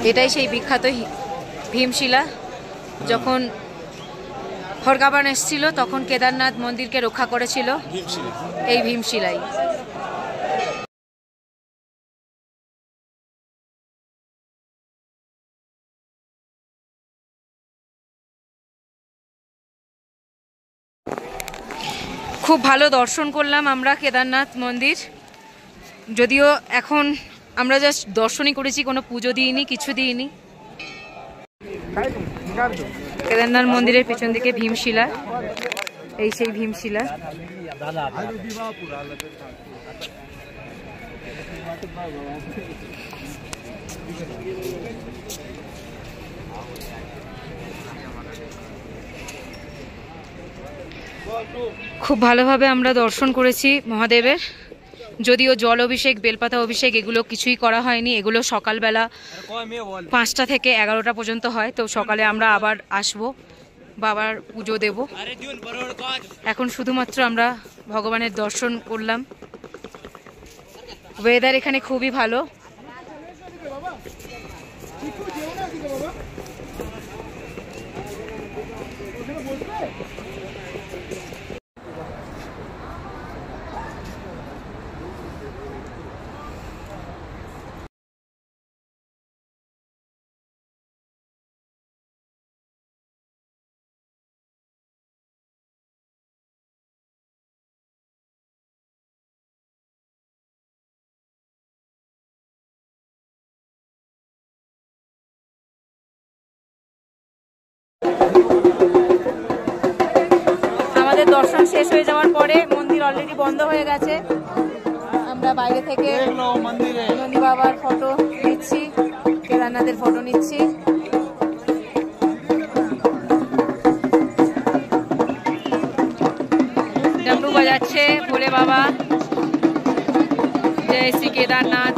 এটাই সেই বিখ্যাত ভীমশিলা। যখন খড়গাবান এসেছিল তখন কেদারনাথ মন্দিরকে রক্ষা করেছিল এই ভীমশিলাই। খুব ভালো দর্শন করলাম আমরা কেদারনাথ মন্দির। যদিও এখন আমরা জাস্ট দর্শনই করেছি, কোনো পুজো দিইনি, কিছু দিইনি। কেদারনাথ মন্দিরের পেছন দিকে ভীমশিলা, এই সেই ভীমশিলা। খুব ভালোভাবে আমরা দর্শন করেছি মহাদেবের। যদিও জল অভিষেক, বেলপাতা অভিষেক এগুলো কিছুই করা হয়নি। এগুলো সকালবেলা 5টা থেকে 11টা পর্যন্ত হয়। তো সকালে আমরা আবার আসবো, বাবার পুজো দেব। এখন শুধুমাত্র আমরা ভগবানের দর্শন করলাম। ওয়েদার এখানে খুবই ভালো। আমাদের দর্শন শেষ হয়ে যাওয়ার পরে মন্দির অলরেডি বন্ধ হয়ে গেছে। আমরা বাইরে থেকে নন্দী বাবার ফটো নিচ্ছি, কেদারনাথের ফটো নিচ্ছি। ডামরু বাজাচ্ছে ভোলে বাবা, জয় শ্রী কেদারনাথ।